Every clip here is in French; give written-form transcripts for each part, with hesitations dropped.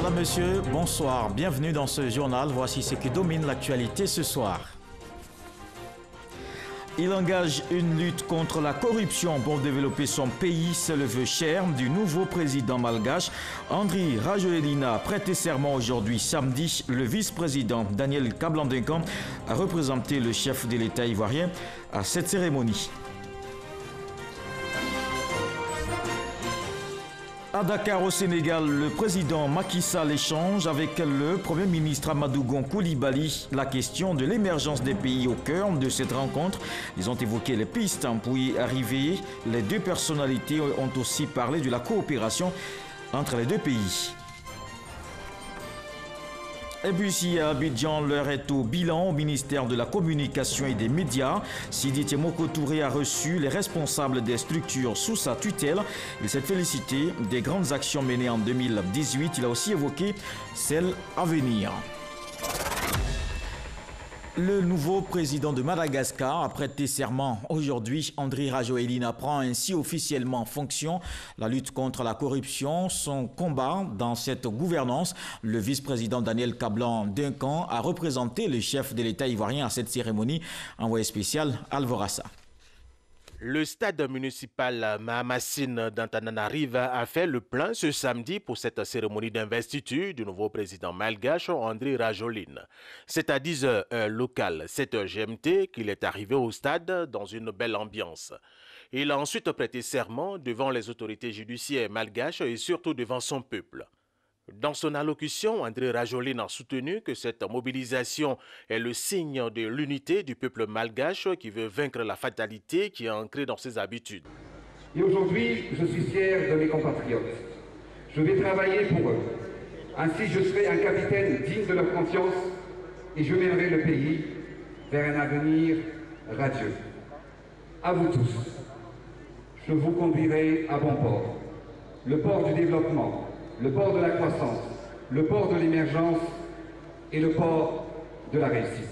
Madame, Monsieur, bonsoir. Bienvenue dans ce journal. Voici ce qui domine l'actualité ce soir. Il engage une lutte contre la corruption pour développer son pays. C'est le vœu cher du nouveau président malgache. Andry Rajoelina a prêté serment aujourd'hui samedi. Le vice-président Daniel Kablan-Duncan a représenté le chef de l'État ivoirien à cette cérémonie. À Dakar, au Sénégal, le président Macky Sall échange avec le Premier ministre Amadou Gon Coulibaly la question de l'émergence des pays au cœur de cette rencontre. Ils ont évoqué les pistes pour y arriver. Les deux personnalités ont aussi parlé de la coopération entre les deux pays. Et puis ici à Abidjan, l'heure est au bilan au ministère de la Communication et des Médias. Sidi Temoko Touré a reçu les responsables des structures sous sa tutelle. Il s'est félicité des grandes actions menées en 2018. Il a aussi évoqué celles à venir. Le nouveau président de Madagascar a prêté serment aujourd'hui. Andry Rajoelina prend ainsi officiellement fonction. La lutte contre la corruption, son combat dans cette gouvernance. Le vice-président Daniel Kablan-Duncan a représenté le chef de l'État ivoirien à cette cérémonie. Envoyé spécial Alvorassa. Le stade municipal Mahamassine d'Antananarive a fait le plein ce samedi pour cette cérémonie d'investiture du nouveau président malgache Andry Rajoelina. C'est à 10h heure locale, 7h GMT qu'il est arrivé au stade dans une belle ambiance. Il a ensuite prêté serment devant les autorités judiciaires malgaches et surtout devant son peuple. Dans son allocution, Andry Rajoelina a soutenu que cette mobilisation est le signe de l'unité du peuple malgache qui veut vaincre la fatalité qui est ancrée dans ses habitudes. Et aujourd'hui, je suis fier de mes compatriotes. Je vais travailler pour eux. Ainsi, je serai un capitaine digne de leur confiance et je mènerai le pays vers un avenir radieux. À vous tous, je vous conduirai à bon port. Le port du développement, le port de la croissance, le port de l'émergence et le port de la réussite.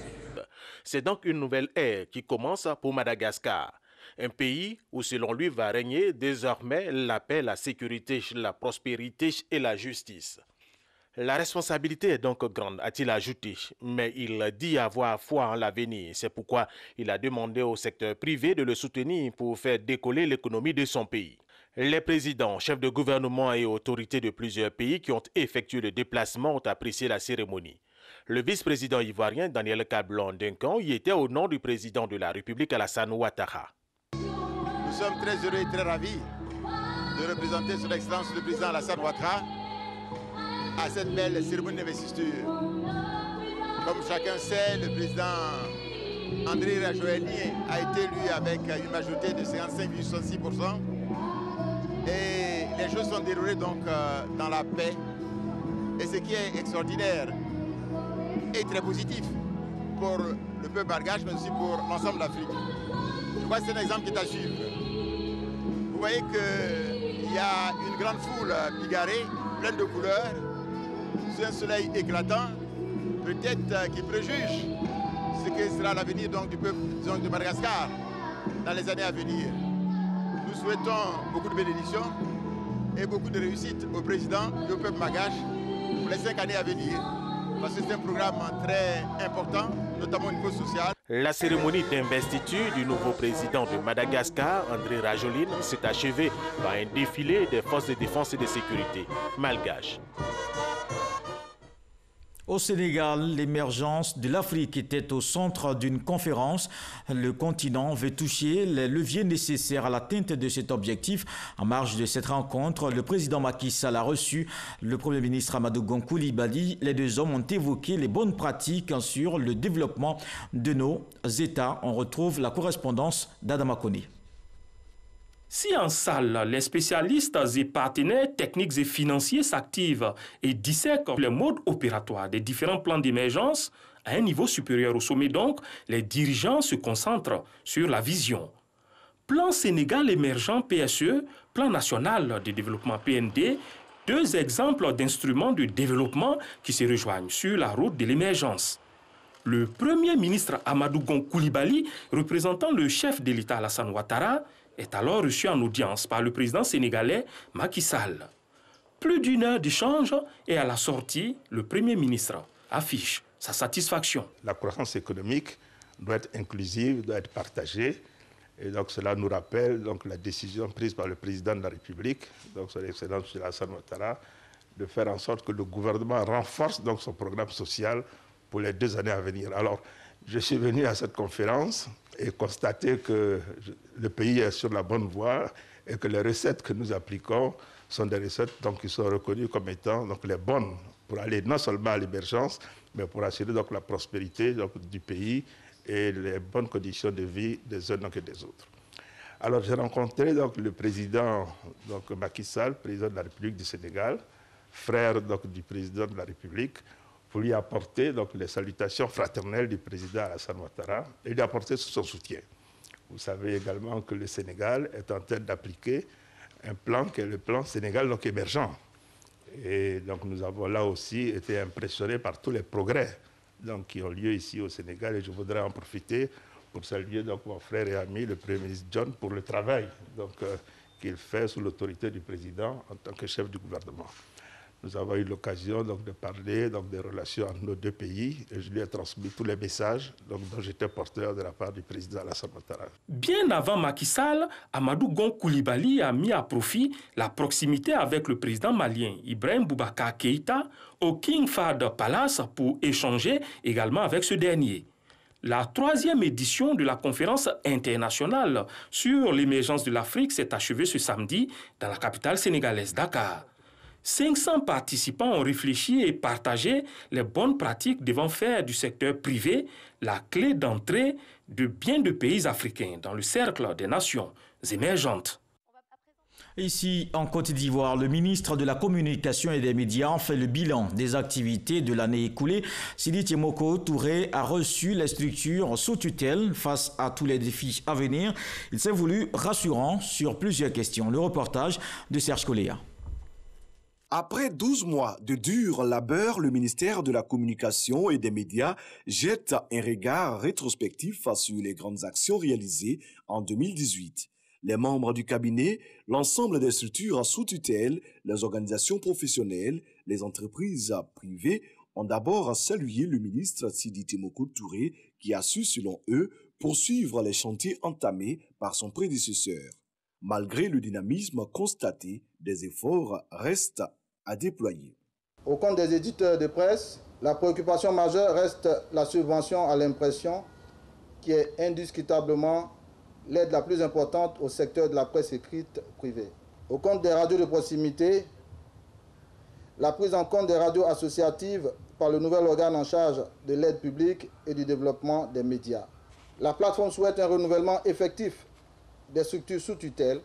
C'est donc une nouvelle ère qui commence pour Madagascar. Un pays où, selon lui, va régner désormais la paix, la sécurité, la prospérité et la justice. La responsabilité est donc grande, a-t-il ajouté, mais il dit avoir foi en l'avenir. C'est pourquoi il a demandé au secteur privé de le soutenir pour faire décoller l'économie de son pays. Les présidents, chefs de gouvernement et autorités de plusieurs pays qui ont effectué le déplacement ont apprécié la cérémonie. Le vice-président ivoirien Daniel Kablan-Duncan y était au nom du président de la République Alassane Ouattara. Nous sommes très heureux et très ravis de représenter son Excellence le président Alassane Ouattara à cette belle cérémonie d'investiture. Comme chacun sait, le président Andry Rajoelina a été élu avec une majorité de 55,66%. Et les choses sont déroulées donc dans la paix. Et ce qui est extraordinaire et très positif pour le peuple malgache, mais aussi pour l'ensemble de l'Afrique. Je crois que c'est un exemple qui est à suivre. Vous voyez qu'il y a une grande foule bigarrée, pleine de couleurs, sous un soleil éclatant, peut-être qui préjuge ce que sera l'avenir du peuple de Madagascar dans les années à venir. Nous souhaitons beaucoup de bénédictions et beaucoup de réussite au président et au peuple malgache pour les 5 années à venir. Parce que c'est un programme très important, notamment au niveau social. La cérémonie d'investiture du nouveau président de Madagascar, Andry Rajoelina, s'est achevée par un défilé des forces de défense et de sécurité malgaches. Au Sénégal, l'émergence de l'Afrique était au centre d'une conférence. Le continent veut toucher les leviers nécessaires à l'atteinte de cet objectif. En marge de cette rencontre, le président Macky Sall a reçu le Premier ministre Amadou Gon Coulibaly. Les deux hommes ont évoqué les bonnes pratiques sur le développement de nos États. On retrouve la correspondance d'Adama Kone. Si en salle, les spécialistes et partenaires techniques et financiers s'activent et dissèquent les modes opératoires des différents plans d'émergence, à un niveau supérieur au sommet donc, les dirigeants se concentrent sur la vision. Plan Sénégal émergent PSE, Plan national de développement PND, deux exemples d'instruments de développement qui se rejoignent sur la route de l'émergence. Le Premier ministre Amadou Gon Coulibaly, représentant le chef de l'État Alassane Ouattara, est alors reçu en audience par le président sénégalais Macky Sall. Plus d'une heure d'échange et à la sortie, le Premier ministre affiche sa satisfaction. La croissance économique doit être inclusive, doit être partagée. Et donc cela nous rappelle donc, la décision prise par le président de la République, donc son Excellence M. Alassane Ouattara, de faire en sorte que le gouvernement renforce donc, son programme social pour les 2 années à venir. Alors, je suis venu à cette conférence et constater que le pays est sur la bonne voie et que les recettes que nous appliquons sont des recettes donc, qui sont reconnues comme étant donc, les bonnes pour aller non seulement à l'émergence, mais pour assurer donc, la prospérité donc, du pays et les bonnes conditions de vie des uns et des autres. Alors j'ai rencontré donc, le président donc, Macky Sall, président de la République du Sénégal, frère donc, du président de la République, pour lui apporter donc, les salutations fraternelles du président Alassane Ouattara et lui apporter son soutien. Vous savez également que le Sénégal est en train d'appliquer un plan qui est le plan Sénégal donc, émergent. Et donc nous avons là aussi été impressionnés par tous les progrès donc, qui ont lieu ici au Sénégal et je voudrais en profiter pour saluer donc, mon frère et ami, le Premier ministre John, pour le travail qu'il fait sous l'autorité du président en tant que chef du gouvernement. Nous avons eu l'occasion de parler des relations entre nos 2 pays et je lui ai transmis tous les messages dont j'étais porteur de la part du président Alassane Ouattara. Bien avant Macky Sall, Amadou Gon Coulibaly a mis à profit la proximité avec le président malien Ibrahim Boubacar Keïta au King Fahd Palace pour échanger également avec ce dernier. La 3e édition de la conférence internationale sur l'émergence de l'Afrique s'est achevée ce samedi dans la capitale sénégalaise Dakar. 500 participants ont réfléchi et partagé les bonnes pratiques devant faire du secteur privé la clé d'entrée de bien de pays africains dans le cercle des nations émergentes. Ici, en Côte d'Ivoire, le ministre de la Communication et des Médias fait le bilan des activités de l'année écoulée. Sidi Temoko Touré a reçu les structures sous tutelle face à tous les défis à venir. Il s'est voulu rassurant sur plusieurs questions. Le reportage de Serge Coléa. Après 12 mois de dur labeur, le ministère de la Communication et des Médias jette un regard rétrospectif sur les grandes actions réalisées en 2018. Les membres du cabinet, l'ensemble des structures sous tutelle, les organisations professionnelles, les entreprises privées ont d'abord salué le ministre Sidi Temoko Touré qui a su, selon eux, poursuivre les chantiers entamés par son prédécesseur. Malgré le dynamisme constaté, des efforts restent à déployer. Au compte des éditeurs de presse, la préoccupation majeure reste la subvention à l'impression qui est indiscutablement l'aide la plus importante au secteur de la presse écrite privée. Au compte des radios de proximité, la prise en compte des radios associatives par le nouvel organe en charge de l'aide publique et du développement des médias. La plateforme souhaite un renouvellement effectif des structures sous tutelle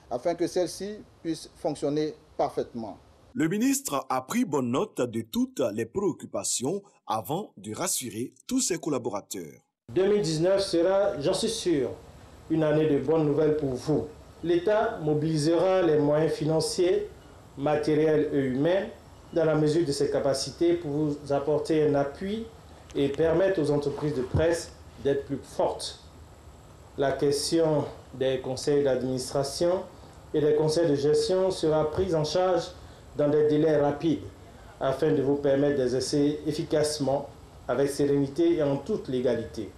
afin que celles-ci puissent fonctionner parfaitement. Le ministre a pris bonne note de toutes les préoccupations avant de rassurer tous ses collaborateurs. 2019 sera, j'en suis sûr, une année de bonnes nouvelles pour vous. L'État mobilisera les moyens financiers, matériels et humains dans la mesure de ses capacités pour vous apporter un appui et permettre aux entreprises de presse d'être plus fortes. La question des conseils d'administration et des conseils de gestion sera prise en charge dans des délais rapides afin de vous permettre d'exercer efficacement, avec sérénité et en toute légalité.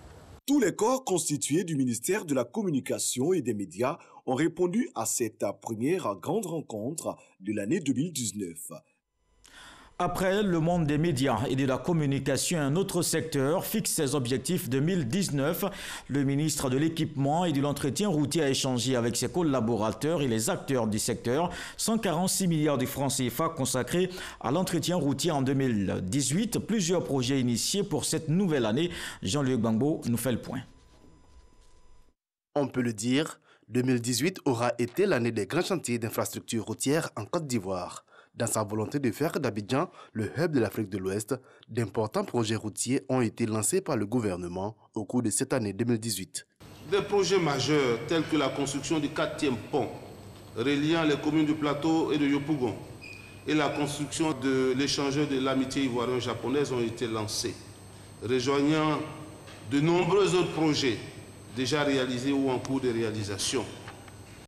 Tous les corps constitués du ministère de la Communication et des Médias ont répondu à cette première grande rencontre de l'année 2019. Après le monde des médias et de la communication, un autre secteur fixe ses objectifs 2019. Le ministre de l'Équipement et de l'Entretien routier a échangé avec ses collaborateurs et les acteurs du secteur. 146 milliards de francs CFA consacrés à l'entretien routier en 2018. Plusieurs projets initiés pour cette nouvelle année. Jean-Luc Gbangbo nous fait le point. On peut le dire, 2018 aura été l'année des grands chantiers d'infrastructures routières en Côte d'Ivoire. Dans sa volonté de faire d'Abidjan le hub de l'Afrique de l'Ouest, d'importants projets routiers ont été lancés par le gouvernement au cours de cette année 2018. Des projets majeurs tels que la construction du 4e pont reliant les communes du Plateau et de Yopougon et la construction de l'échangeur de l'amitié ivoirienne-japonaise ont été lancés, rejoignant de nombreux autres projets déjà réalisés ou en cours de réalisation.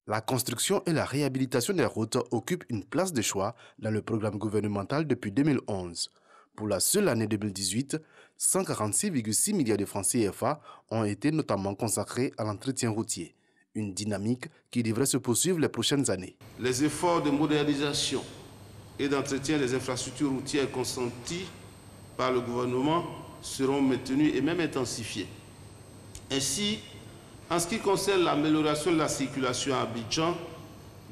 La construction et la réhabilitation des routes occupent une place de choix dans le programme gouvernemental depuis 2011. Pour la seule année 2018, 146,6 milliards de francs CFA ont été notamment consacrés à l'entretien routier, une dynamique qui devrait se poursuivre les prochaines années. Les efforts de modernisation et d'entretien des infrastructures routières consentis par le gouvernement seront maintenus et même intensifiés. Ainsi, en ce qui concerne l'amélioration de la circulation à Abidjan,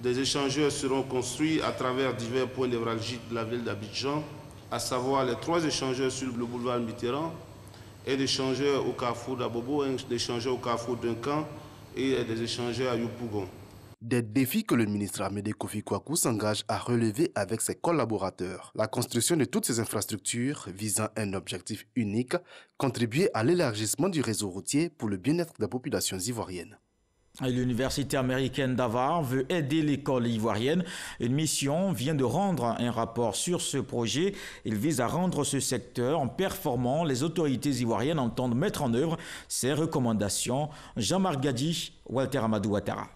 des échangeurs seront construits à travers divers points névralgiques de la ville d'Abidjan, à savoir les 3 échangeurs sur le boulevard Mitterrand, et des échangeurs au carrefour d'Abobo, des échangeurs au carrefour Duncan et des échangeurs à Yopougon. Des défis que le ministre Amédée Kofi Kwaku s'engage à relever avec ses collaborateurs. La construction de toutes ces infrastructures visant un objectif unique, contribuer à l'élargissement du réseau routier pour le bien-être des populations ivoiriennes. L'université américaine d'Harvard veut aider l'école ivoirienne. Une mission vient de rendre un rapport sur ce projet. Il vise à rendre ce secteur performant. Les autorités ivoiriennes entendent mettre en œuvre ces recommandations. Jean-Marc Gadi, Walter Amadou Ouattara.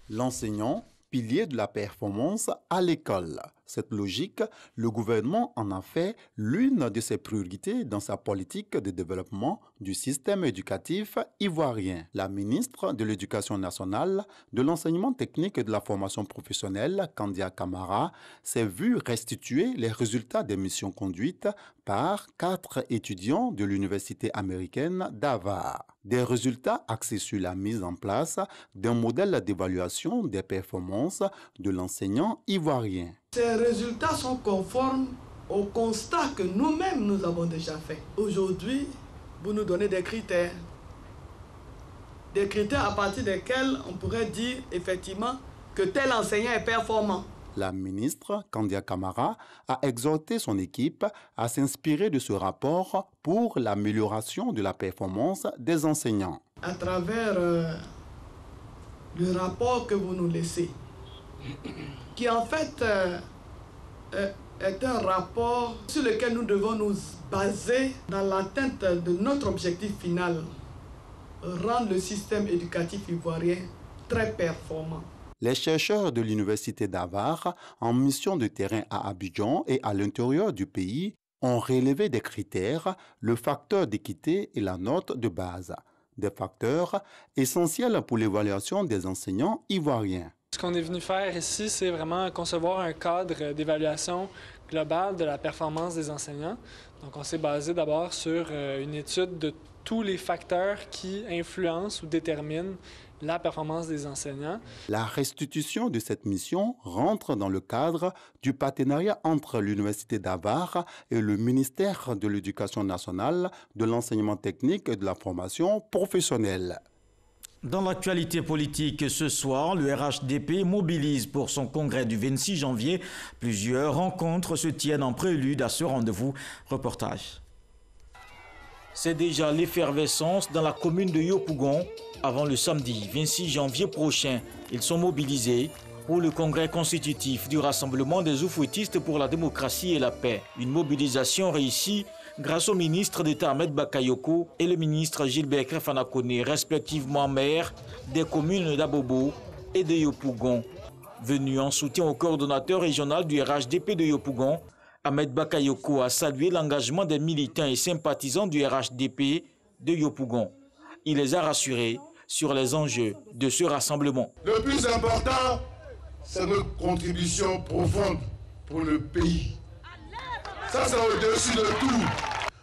L'enseignant, pilier de la performance à l'école. Cette logique, le gouvernement en a fait l'une de ses priorités dans sa politique de développement du système éducatif ivoirien. La ministre de l'Éducation nationale, de l'enseignement technique et de la formation professionnelle, Kandia Camara, s'est vue restituer les résultats des missions conduites par 4 étudiants de l'université américaine d'Harvard. Des résultats axés sur la mise en place d'un modèle d'évaluation des performances de l'enseignant ivoirien. Ces résultats sont conformes au constat que nous-mêmes nous avons déjà fait. Aujourd'hui, vous nous donnez des critères à partir desquels on pourrait dire effectivement que tel enseignant est performant. La ministre Kandia Camara a exhorté son équipe à s'inspirer de ce rapport pour l'amélioration de la performance des enseignants. À travers le rapport que vous nous laissez, qui en fait est un rapport sur lequel nous devons nous baser dans l'atteinte de notre objectif final, rendre le système éducatif ivoirien très performant. Les chercheurs de l'université d'Harvard, en mission de terrain à Abidjan et à l'intérieur du pays, ont relevé des critères, le facteur d'équité et la note de base, des facteurs essentiels pour l'évaluation des enseignants ivoiriens. Ce qu'on est venu faire ici, c'est vraiment concevoir un cadre d'évaluation globale de la performance des enseignants. Donc, on s'est basé d'abord sur une étude de tous les facteurs qui influencent ou déterminent la performance des enseignants. La restitution de cette mission rentre dans le cadre du partenariat entre l'Université d'Harvard et le ministère de l'Éducation nationale, de l'enseignement technique et de la formation professionnelle. Dans l'actualité politique, ce soir, le RHDP mobilise pour son congrès du 26 janvier. Plusieurs rencontres se tiennent en prélude à ce rendez-vous. Reportage. C'est déjà l'effervescence dans la commune de Yopougon. Avant le samedi 26 janvier prochain, ils sont mobilisés pour le congrès constitutif du Rassemblement des Oufouettistes pour la démocratie et la paix. Une mobilisation réussie grâce au ministre d'État Ahmed Bakayoko et le ministre Gilbert Krefanakone, respectivement maires des communes d'Abobo et de Yopougon. Venu en soutien au coordonnateur régional du RHDP de Yopougon, Ahmed Bakayoko a salué l'engagement des militants et sympathisants du RHDP de Yopougon. Il les a rassurés sur les enjeux de ce rassemblement. Le plus important, c'est notre contribution profonde pour le pays. Ça, c'est au-dessus de tout.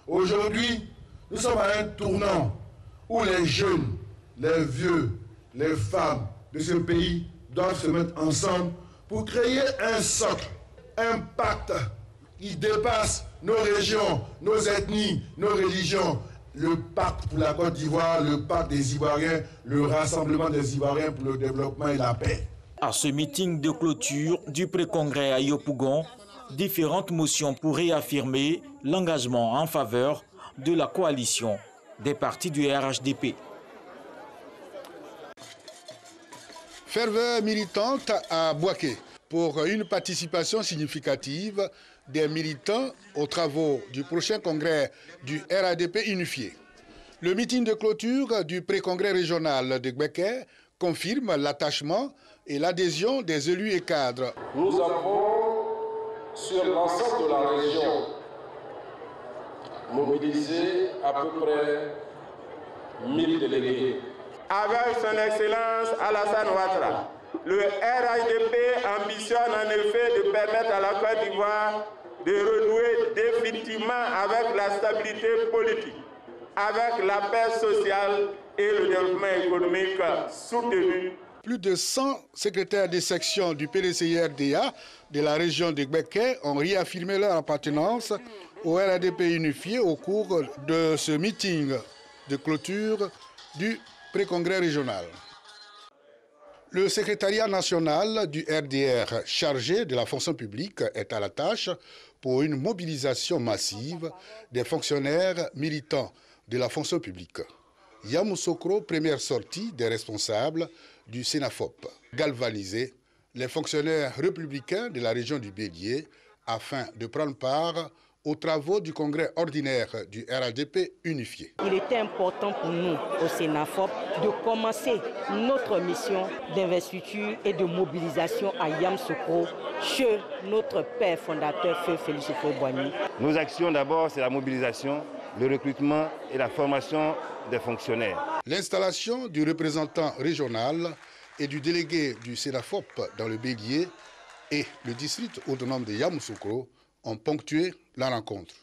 Aujourd'hui, nous sommes à un tournant où les jeunes, les vieux, les femmes de ce pays doivent se mettre ensemble pour créer un socle, un pacte qui dépasse nos régions, nos ethnies, nos religions. Le pacte pour la Côte d'Ivoire, le pacte des Ivoiriens, le rassemblement des Ivoiriens pour le développement et la paix. À ce meeting de clôture du pré-congrès à Yopougon, différentes motions pour réaffirmer l'engagement en faveur de la coalition des partis du RHDP. Ferveur militante à Bouaké pour une participation significative des militants aux travaux du prochain congrès du RHDP unifié. Le meeting de clôture du pré-congrès régional de Gbeke confirme l'attachement et l'adhésion des élus et cadres. Nous avons, sur l'ensemble de la région, mobilisé à peu près 1000 délégués. Avec son Excellence Alassane Ouattara, le RHDP ambitionne en effet de permettre à la Côte d'Ivoire de renouer définitivement avec la stabilité politique, avec la paix sociale et le développement économique soutenu. Plus de 100 secrétaires des sections du PDCI-RDA de la région de Gbeke ont réaffirmé leur appartenance au RHDP unifié au cours de ce meeting de clôture du pré-congrès régional. Le secrétariat national du RDR chargé de la fonction publique est à la tâche pour une mobilisation massive des fonctionnaires militants de la fonction publique. Yamoussoukro, première sortie des responsables du Sénafop, galvaniser les fonctionnaires républicains de la région du Bélier afin de prendre part aux travaux du congrès ordinaire du RHDP unifié. Il était important pour nous, au Sénafop, de commencer notre mission d'investiture et de mobilisation à Yamoussoukro, chez notre père fondateur, Feu Félix Houphouët-Boigny. Nos actions d'abord, c'est la mobilisation, le recrutement et la formation des fonctionnaires. L'installation du représentant régional et du délégué du Sénafop dans le Bélier et le district autonome de Yamoussoukro ont ponctué la rencontre.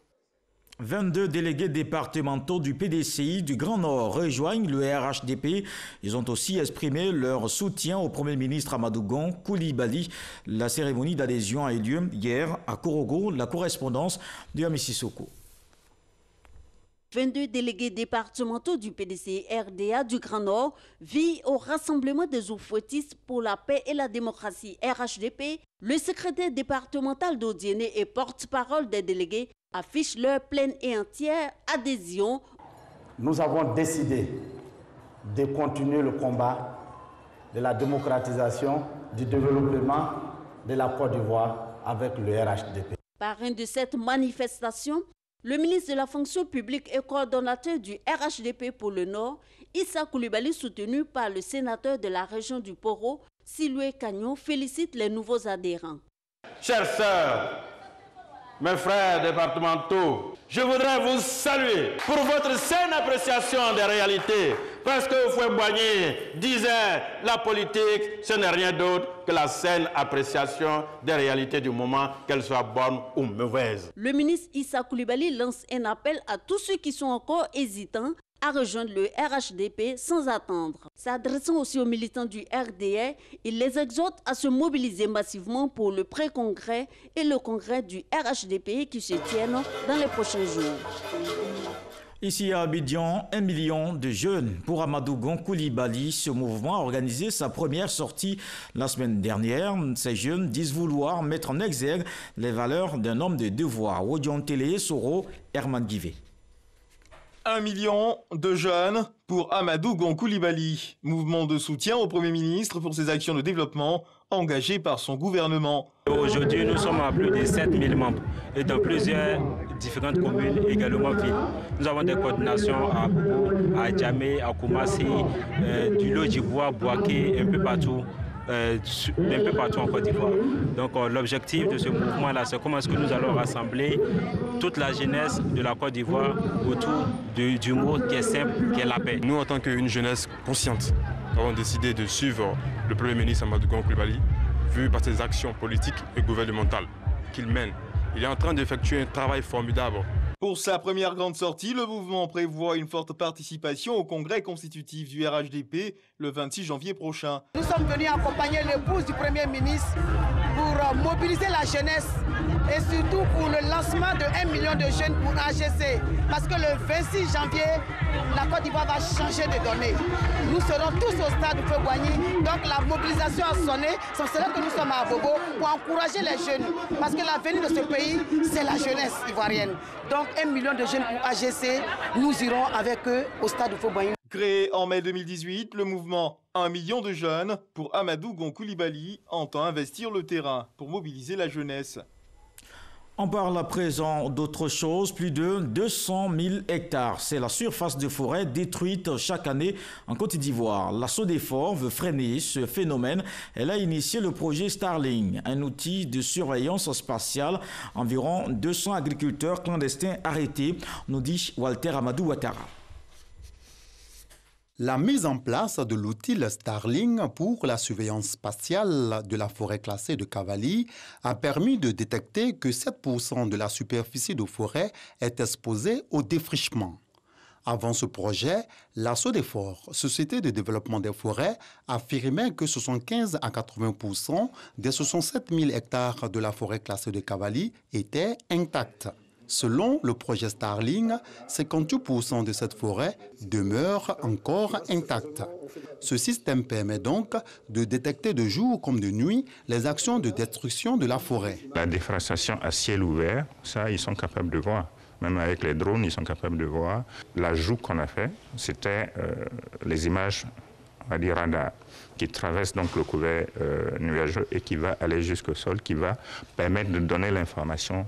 22 délégués départementaux du PDCI du Grand Nord rejoignent le RHDP. Ils ont aussi exprimé leur soutien au Premier ministre Amadou Gon Coulibaly. La cérémonie d'adhésion a eu lieu hier à Korogo, la correspondance de Ami Sissoko. 22 délégués départementaux du PDCI-RDA du Grand Nord vivent au Rassemblement des oufouettistes pour la paix et la démocratie RHDP. Le secrétaire départemental d'Odiéné et porte-parole des délégués affichent leur pleine et entière adhésion. Nous avons décidé de continuer le combat de la démocratisation, du développement de la Côte d'Ivoire avec le RHDP. Parrain de cette manifestation, le ministre de la fonction publique et coordonnateur du RHDP pour le Nord, Issa Coulibaly, soutenu par le sénateur de la région du Poro, Siloué Cagnon, félicite les nouveaux adhérents. Chères sœurs, mes frères départementaux, je voudrais vous saluer pour votre saine appréciation des réalités. Parce que Houphouët-Boigny disait la politique, ce n'est rien d'autre que la saine appréciation des réalités du moment, qu'elles soient bonnes ou mauvaises. Le ministre Issa Coulibaly lance un appel à tous ceux qui sont encore hésitants à rejoindre le RHDP sans attendre. S'adressant aussi aux militants du RDR, il les exhorte à se mobiliser massivement pour le pré-congrès et le congrès du RHDP qui se tiennent dans les prochains jours. Ici à Abidjan, 1 million de jeunes pour Amadou Gon Coulibaly. Ce mouvement a organisé sa première sortie la semaine dernière. Ces jeunes disent vouloir mettre en exergue les valeurs d'un homme de devoir. Odion Télé, Soro, Herman Guivet. 1 million de jeunes pour Amadou Gon Coulibaly. Mouvement de soutien au Premier ministre pour ses actions de développement engagées par son gouvernement. Aujourd'hui, nous sommes à plus de 7000 membres et dans plusieurs différentes communes également villes. Nous avons des coordinations à Bobo, à Djamé, à Koumassi, du Lodjibois, Bouaké, un peu partout en Côte d'Ivoire. Donc l'objectif de ce mouvement-là, c'est comment est-ce que nous allons rassembler toute la jeunesse de la Côte d'Ivoire autour du mot qui est simple, qui est la paix. Nous, en tant qu'une jeunesse consciente, avons décidé de suivre le Premier ministre Amadou Gon Coulibaly, vu par ses actions politiques et gouvernementales qu'il mène. Il est en train d'effectuer un travail formidable. Pour sa première grande sortie, le mouvement prévoit une forte participation au congrès constitutif du RHDP le 26 janvier prochain. Nous sommes venus accompagner l'épouse du Premier ministre pour mobiliser la jeunesse et surtout pour le lancement de 1 million de jeunes pour AGC. Parce que le 26 janvier, la Côte d'Ivoire va changer de données. Nous serons tous au stade Houphouët-Boigny. Donc la mobilisation a sonné. C'est cela que nous sommes à Bobo pour encourager les jeunes. Parce que l'avenir de ce pays, c'est la jeunesse ivoirienne. Donc 1 million de jeunes pour AGC, nous irons avec eux au stade Houphouët-Boigny. Créé en mai 2018, le mouvement 1 million de jeunes pour Amadou Gon Coulibaly entend investir le terrain pour mobiliser la jeunesse. On parle à présent d'autre chose. Plus de 200 000 hectares. C'est la surface de forêt détruite chaque année en Côte d'Ivoire. La SODEFOR veut freiner ce phénomène. Elle a initié le projet Starling, un outil de surveillance spatiale. Environ 200 agriculteurs clandestins arrêtés, nous dit Walter Amadou Ouattara. La mise en place de l'outil Starling pour la surveillance spatiale de la forêt classée de Cavally a permis de détecter que 7% de la superficie de forêt est exposée au défrichement. Avant ce projet, la SODEFOR, Société de développement des forêts, affirmait que 75 à 80% des 67 000 hectares de la forêt classée de Cavally étaient intacts. Selon le projet Starling, 58% de cette forêt demeure encore intacte. Ce système permet donc de détecter de jour comme de nuit les actions de destruction de la forêt. La déforestation à ciel ouvert, ça, ils sont capables de voir. Même avec les drones, ils sont capables de voir. L'ajout qu'on a fait, c'était les images, on va dire radar, qui traversent donc le couvert nuageux et qui va aller jusqu'au sol, qui va permettre de donner l'information,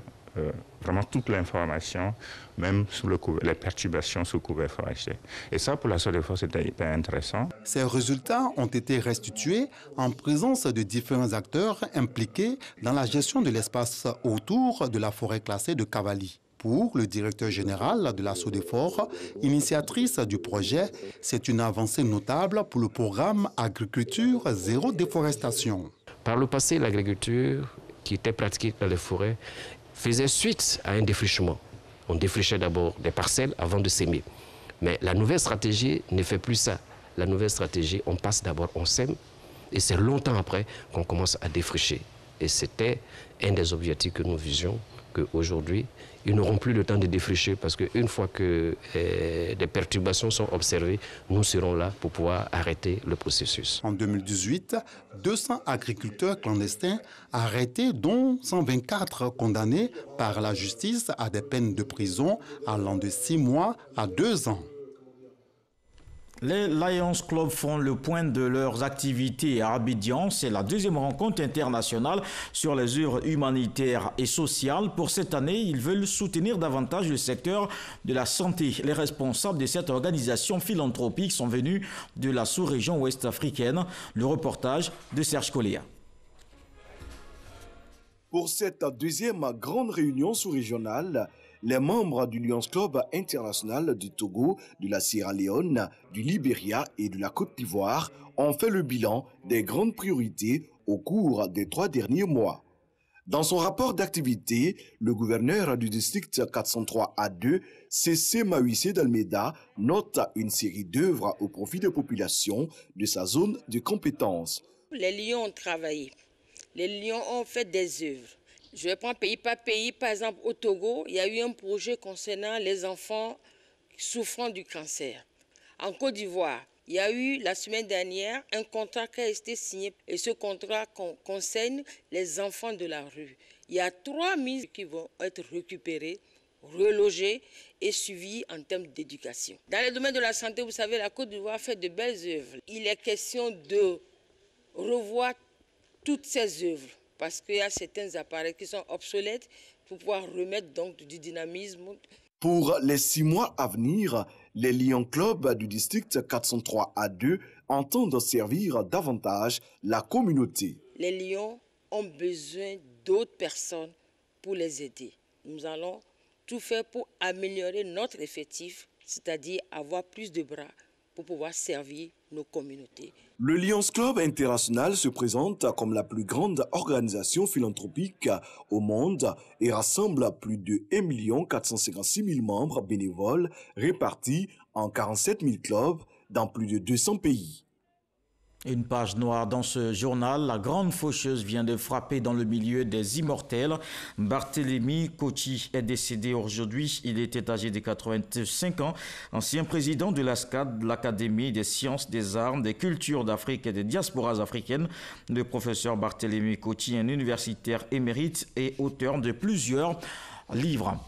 vraiment toute l'information, même sous les perturbations sous couvert forestier. Et ça, pour la SODEFOR, c'était hyper intéressant. Ces résultats ont été restitués en présence de différents acteurs impliqués dans la gestion de l'espace autour de la forêt classée de Cavally. Pour le directeur général de la SODEFOR, initiatrice du projet, c'est une avancée notable pour le programme Agriculture Zéro Déforestation. Par le passé, l'agriculture qui était pratiquée dans les forêts faisait suite à un défrichement. On défrichait d'abord des parcelles avant de s'aimer. Mais la nouvelle stratégie ne fait plus ça. La nouvelle stratégie, on passe d'abord, on sème, et c'est longtemps après qu'on commence à défricher. Et c'était un des objectifs que nous visions, qu'aujourd'hui, ils n'auront plus le temps de défricher parce qu'une fois que des perturbations sont observées, nous serons là pour pouvoir arrêter le processus. En 2018, 200 agriculteurs clandestins arrêtés, dont 124 condamnés par la justice à des peines de prison allant de 6 mois à 2 ans. Les Lions Club font le point de leurs activités à Abidjan. C'est la deuxième rencontre internationale sur les œuvres humanitaires et sociales. Pour cette année, ils veulent soutenir davantage le secteur de la santé. Les responsables de cette organisation philanthropique sont venus de la sous-région ouest-africaine. Le reportage de Serge Coléa. Pour cette deuxième grande réunion sous-régionale, les membres du Lions Club international du Togo, de la Sierra Leone, du Libéria et de la Côte d'Ivoire ont fait le bilan des grandes priorités au cours des 3 derniers mois. Dans son rapport d'activité, le gouverneur du district 403A2, C.C. Mawissé d'Almeida, note une série d'œuvres au profit des populations de sa zone de compétence. Les Lions ont travaillé. Les Lions ont fait des œuvres. Je vais prendre pays par pays. Par exemple, au Togo, il y a eu un projet concernant les enfants souffrant du cancer. En Côte d'Ivoire, il y a eu la semaine dernière un contrat qui a été signé. Et ce contrat concerne les enfants de la rue. Il y a 3 000 qui vont être récupérés, relogés et suivis en termes d'éducation. Dans le domaine de la santé, vous savez, la Côte d'Ivoire fait de belles œuvres. Il est question de revoir toutes ces œuvres, parce qu'il y a certains appareils qui sont obsolètes pour pouvoir remettre donc du dynamisme. Pour les 6 mois à venir, les Lions Club du district 403A2 entendent servir davantage la communauté. Les Lions ont besoin d'autres personnes pour les aider. Nous allons tout faire pour améliorer notre effectif, c'est-à-dire avoir plus de bras pour pouvoir servir nos communautés. Le Lions Club international se présente comme la plus grande organisation philanthropique au monde et rassemble plus de 1 456 000 membres bénévoles répartis en 47 000 clubs dans plus de 200 pays. Une page noire dans ce journal. La grande faucheuse vient de frapper dans le milieu des immortels. Barthélemy Koti est décédé aujourd'hui. Il était âgé de 85 ans. Ancien président de l'ASCAD, l'Académie des sciences, des arts, des cultures d'Afrique et des diasporas africaines. Le professeur Barthélemy Koti, un universitaire émérite et auteur de plusieurs livres.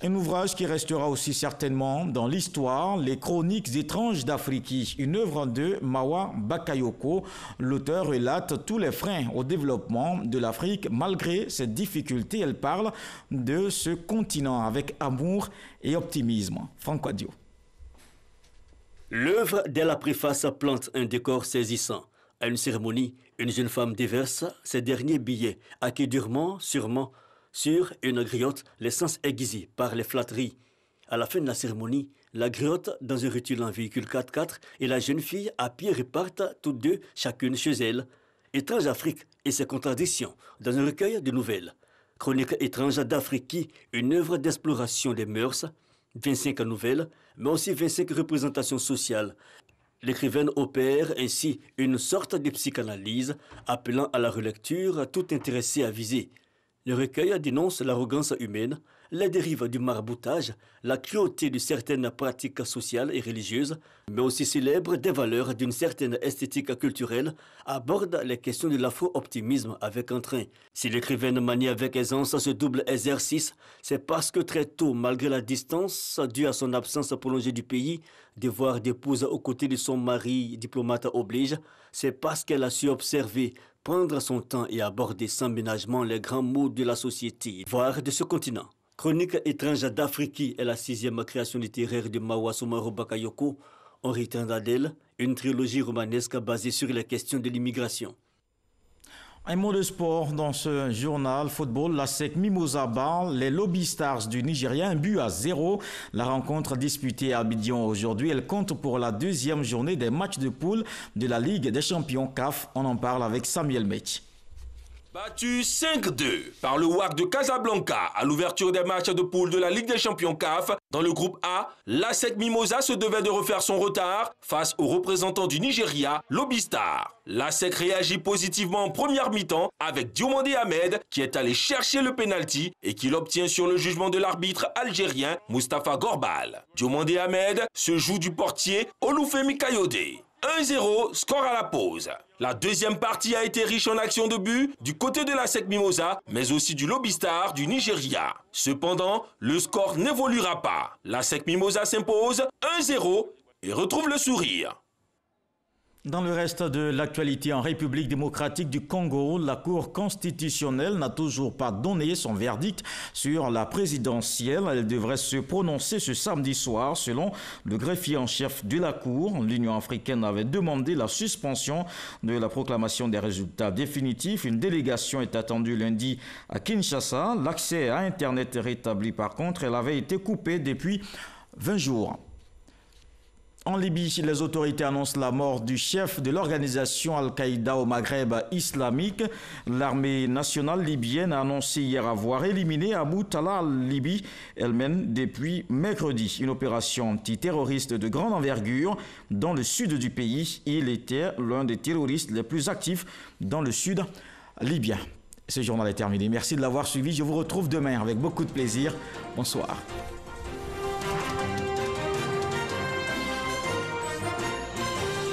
Un ouvrage qui restera aussi certainement dans l'histoire, Les Chroniques étranges d'Afrique, une œuvre de Mawa Bakayoko. L'auteur relate tous les freins au développement de l'Afrique malgré ses difficultés. Elle parle de ce continent avec amour et optimisme. Franck Adio. L'œuvre, dès la préface, plante un décor saisissant. À une cérémonie, une jeune femme déverse ses derniers billets, acquis durement, sûrement, sur une griotte, les sens aiguisés par les flatteries. À la fin de la cérémonie, la griotte dans un rutilant véhicule 4x4 et la jeune fille à pied repartent toutes deux, chacune chez elle. Étrange Afrique et ses contradictions dans un recueil de nouvelles. Chronique étrange d'Afrique, une œuvre d'exploration des mœurs, 25 nouvelles, mais aussi 25 représentations sociales. L'écrivaine opère ainsi une sorte de psychanalyse, appelant à la relecture tout intéressé à viser. Le recueil dénonce l'arrogance humaine, les dérives du maraboutage, la cruauté de certaines pratiques sociales et religieuses, mais aussi célèbre des valeurs d'une certaine esthétique culturelle, aborde les questions de l'afro-optimisme avec entrain. Si l'écrivaine manie avec aisance ce double exercice, c'est parce que très tôt, malgré la distance due à son absence prolongée du pays, devoir d'épouse aux côtés de son mari diplomate oblige, c'est parce qu'elle a su observer, prendre son temps et aborder sans ménagement les grands mots de la société, voire de ce continent. Chronique étrange d'Afrique est la 6e création littéraire de Mawa Soumaré Bakayoko. On retiendra d'elle une trilogie romanesque basée sur les questions de l'immigration. Un mot de sport dans ce journal football. La SEC Mimosa bat les Lobby Stars du Nigeria, 1-0. La rencontre disputée à Abidjan aujourd'hui, elle compte pour la 2e journée des matchs de poule de la Ligue des champions CAF. On en parle avec Samuel Mech. Battu 5-2 par le WAC de Casablanca à l'ouverture des matchs de poule de la Ligue des champions CAF, dans le groupe A, la SEC Mimosa se devait de refaire son retard face aux représentants du Nigeria, Lobby Stars. La SEC réagit positivement en première mi-temps avec Diomande Ahmed qui est allé chercher le pénalty et qui l'obtient sur le jugement de l'arbitre algérien Mustapha Gorbal. Diomande Ahmed se joue du portier Olufemi Kayode. 1-0, score à la pause. La deuxième partie a été riche en actions de but du côté de la SEC Mimosa, mais aussi du Lobby Star du Nigeria. Cependant, le score n'évoluera pas. La SEC Mimosa s'impose 1-0 et retrouve le sourire. Dans le reste de l'actualité en République démocratique du Congo, la Cour constitutionnelle n'a toujours pas donné son verdict sur la présidentielle. Elle devrait se prononcer ce samedi soir selon le greffier en chef de la Cour. L'Union africaine avait demandé la suspension de la proclamation des résultats définitifs. Une délégation est attendue lundi à Kinshasa. L'accès à Internet est rétabli par contre. Elle avait été coupée depuis 20 jours. En Libye, les autorités annoncent la mort du chef de l'organisation Al-Qaïda au Maghreb islamique. L'armée nationale libyenne a annoncé hier avoir éliminé Abu Talha al-Libi. Elle mène depuis mercredi une opération antiterroriste de grande envergure dans le sud du pays. Il était l'un des terroristes les plus actifs dans le sud libyen. Ce journal est terminé. Merci de l'avoir suivi. Je vous retrouve demain avec beaucoup de plaisir. Bonsoir.